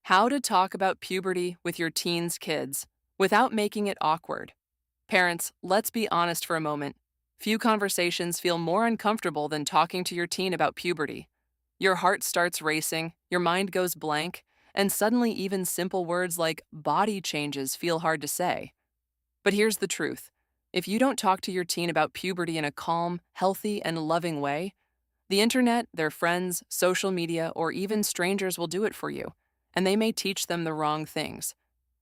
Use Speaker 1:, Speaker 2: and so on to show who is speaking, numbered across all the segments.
Speaker 1: How to talk about puberty with your teens' kids without making it awkward. Parents, let's be honest for a moment. Few conversations feel more uncomfortable than talking to your teen about puberty. Your heart starts racing, your mind goes blank, and suddenly even simple words like body changes feel hard to say. But here's the truth. If you don't talk to your teen about puberty in a calm, healthy, and loving way, the internet, their friends, social media, or even strangers will do it for you, and they may teach them the wrong things.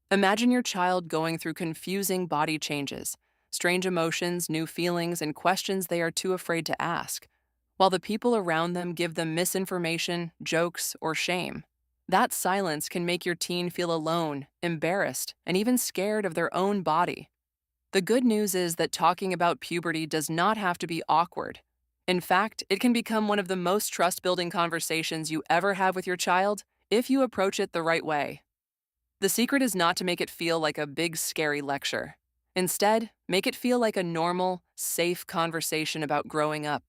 Speaker 1: Imagine your child going through confusing body changes, strange emotions, new feelings, and questions they are too afraid to ask, while the people around them give them misinformation, jokes, or shame. That silence can make your teen feel alone, embarrassed, and even scared of their own body. The good news is that talking about puberty does not have to be awkward. In fact, it can become one of the most trust-building conversations you ever have with your child if you approach it the right way. The secret is not to make it feel like a big, scary lecture. Instead, make it feel like a normal, safe conversation about growing up.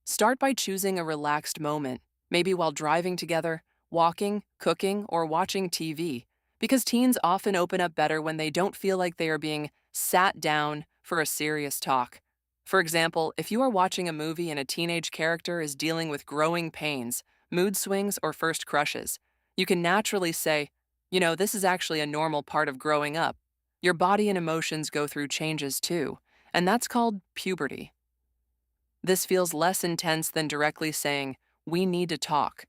Speaker 1: Start by choosing a relaxed moment, maybe while driving together, walking, cooking, or watching TV, because teens often open up better when they don't feel like they are being sat down for a serious talk. For example, if you are watching a movie and a teenage character is dealing with growing pains, mood swings, or first crushes, you can naturally say, this is actually a normal part of growing up. Your body and emotions go through changes too, and that's called puberty. This feels less intense than directly saying, we need to talk.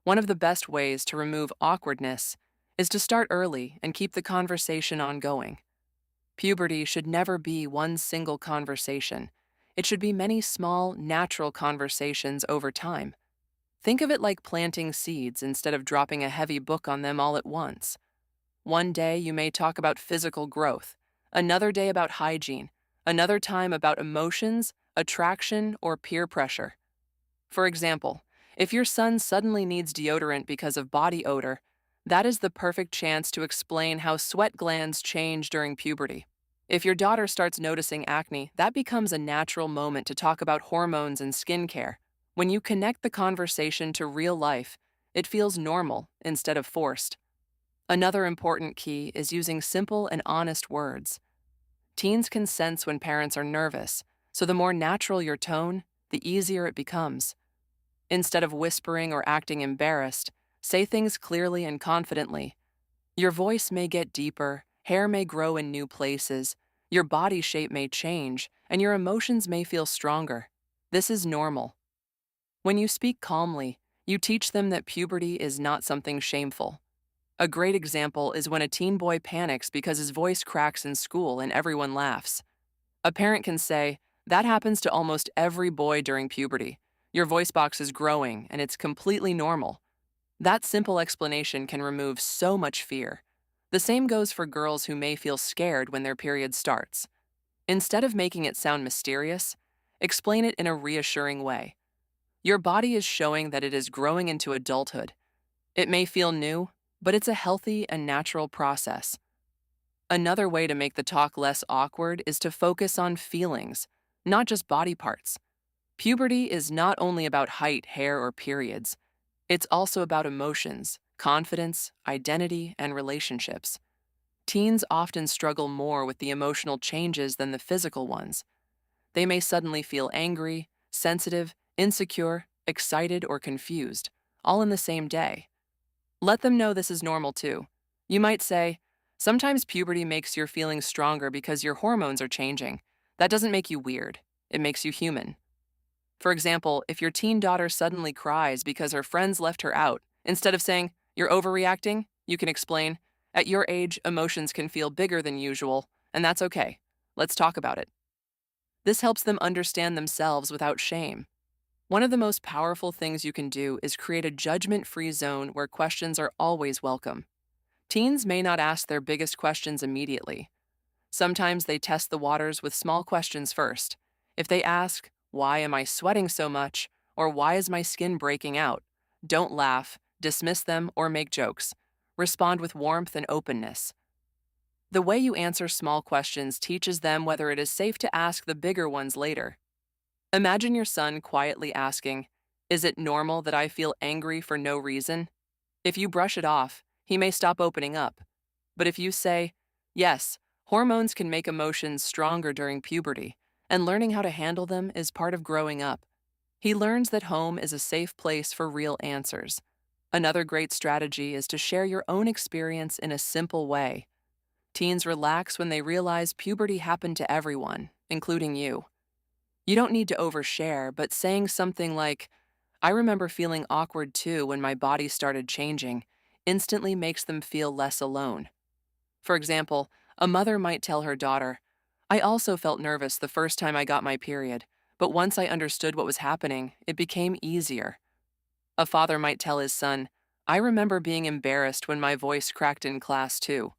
Speaker 1: One of the best ways to remove awkwardness is to start early and keep the conversation ongoing. Puberty should never be one single conversation. It should be many small, natural conversations over time. Think of it like planting seeds instead of dropping a heavy book on them all at once. One day you may talk about physical growth, another day about hygiene, another time about emotions, attraction, or peer pressure. For example, if your son suddenly needs deodorant because of body odor, that is the perfect chance to explain how sweat glands change during puberty. If your daughter starts noticing acne, that becomes a natural moment to talk about hormones and skincare. When you connect the conversation to real life, it feels normal instead of forced. Another important key is using simple and honest words. Teens can sense when parents are nervous, so the more natural your tone, the easier it becomes. Instead of whispering or acting embarrassed, say things clearly and confidently. Your voice may get deeper, hair may grow in new places, your body shape may change, and your emotions may feel stronger. This is normal. When you speak calmly, you teach them that puberty is not something shameful. A great example is when a teen boy panics because his voice cracks in school and everyone laughs. A parent can say, that happens to almost every boy during puberty. Your voice box is growing and it's completely normal. That simple explanation can remove so much fear. The same goes for girls who may feel scared when their period starts. Instead of making it sound mysterious, explain it in a reassuring way. Your body is showing that it is growing into adulthood. It may feel new, but it's a healthy and natural process. Another way to make the talk less awkward is to focus on feelings, not just body parts. Puberty is not only about height, hair, or periods. It's also about emotions, confidence, identity, and relationships. Teens often struggle more with the emotional changes than the physical ones. They may suddenly feel angry, sensitive, insecure, excited, or confused, all in the same day. Let them know this is normal too. You might say, sometimes puberty makes your feelings stronger because your hormones are changing. That doesn't make you weird. It makes you human. For example, if your teen daughter suddenly cries because her friends left her out, instead of saying, you're overreacting, you can explain, at your age, emotions can feel bigger than usual, and that's okay. Let's talk about it. This helps them understand themselves without shame. One of the most powerful things you can do is create a judgment-free zone where questions are always welcome. Teens may not ask their biggest questions immediately. Sometimes they test the waters with small questions first. If they ask, why am I sweating so much? Or why is my skin breaking out? Don't laugh, dismiss them, or make jokes. Respond with warmth and openness. The way you answer small questions teaches them whether it is safe to ask the bigger ones later. Imagine your son quietly asking, is it normal that I feel angry for no reason? If you brush it off, he may stop opening up. But if you say, yes, hormones can make emotions stronger during puberty, and learning how to handle them is part of growing up, he learns that home is a safe place for real answers. Another great strategy is to share your own experience in a simple way. Teens relax when they realize puberty happened to everyone, including you. You don't need to overshare, but saying something like, I remember feeling awkward too when my body started changing, instantly makes them feel less alone. For example, a mother might tell her daughter, I also felt nervous the first time I got my period, but once I understood what was happening, it became easier. A father might tell his son, I remember being embarrassed when my voice cracked in class too.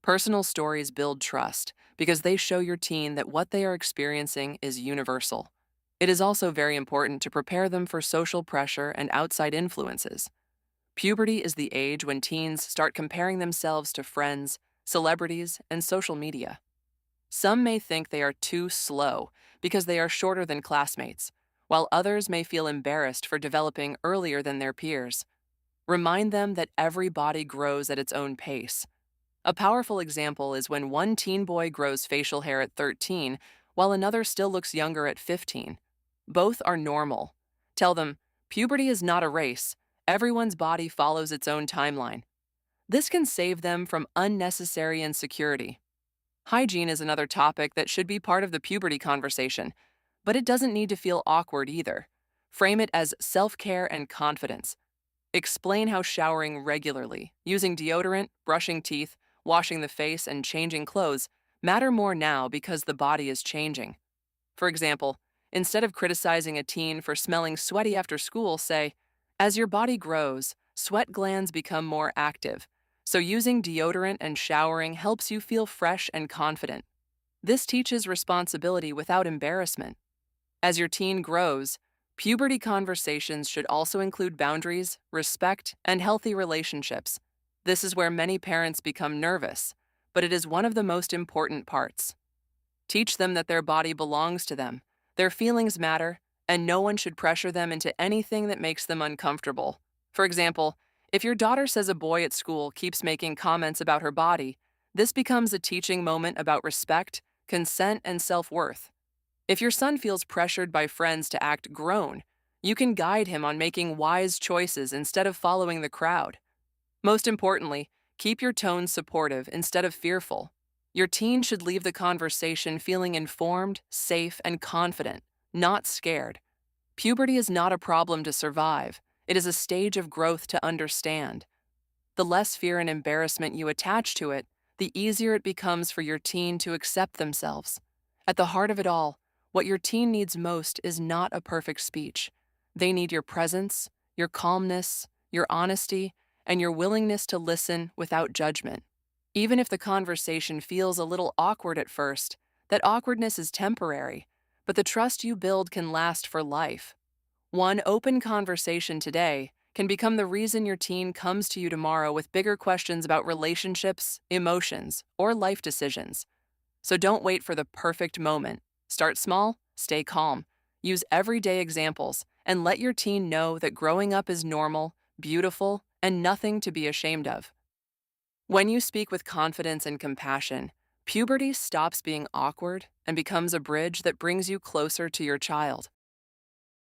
Speaker 1: Personal stories build trust because they show your teen that what they are experiencing is universal. It is also very important to prepare them for social pressure and outside influences. Puberty is the age when teens start comparing themselves to friends, celebrities, and social media. Some may think they are too slow because they are shorter than classmates, while others may feel embarrassed for developing earlier than their peers. Remind them that every body grows at its own pace. A powerful example is when one teen boy grows facial hair at 13, while another still looks younger at 15. Both are normal. Tell them, puberty is not a race. Everyone's body follows its own timeline. This can save them from unnecessary insecurity. Hygiene is another topic that should be part of the puberty conversation, but it doesn't need to feel awkward either. Frame it as self-care and confidence. Explain how showering regularly, using deodorant, brushing teeth, washing the face, and changing clothes matter more now because the body is changing. For example, instead of criticizing a teen for smelling sweaty after school, say, as your body grows, sweat glands become more active, so using deodorant and showering helps you feel fresh and confident. This teaches responsibility without embarrassment. As your teen grows, puberty conversations should also include boundaries, respect, and healthy relationships. This is where many parents become nervous, but it is one of the most important parts. Teach them that their body belongs to them, their feelings matter, and no one should pressure them into anything that makes them uncomfortable. For example, if your daughter says a boy at school keeps making comments about her body, this becomes a teaching moment about respect, consent, and self-worth. If your son feels pressured by friends to act grown, you can guide him on making wise choices instead of following the crowd. Most importantly, keep your tone supportive instead of fearful. Your teen should leave the conversation feeling informed, safe, and confident, not scared. Puberty is not a problem to survive. It is a stage of growth to understand. The less fear and embarrassment you attach to it, the easier it becomes for your teen to accept themselves. At the heart of it all, what your teen needs most is not a perfect speech. They need your presence, your calmness, your honesty, and your willingness to listen without judgment. Even if the conversation feels a little awkward at first, that awkwardness is temporary, but the trust you build can last for life. One open conversation today can become the reason your teen comes to you tomorrow with bigger questions about relationships, emotions, or life decisions. So don't wait for the perfect moment. Start small, stay calm, use everyday examples, and let your teen know that growing up is normal, beautiful, and nothing to be ashamed of. When you speak with confidence and compassion, puberty stops being awkward and becomes a bridge that brings you closer to your child.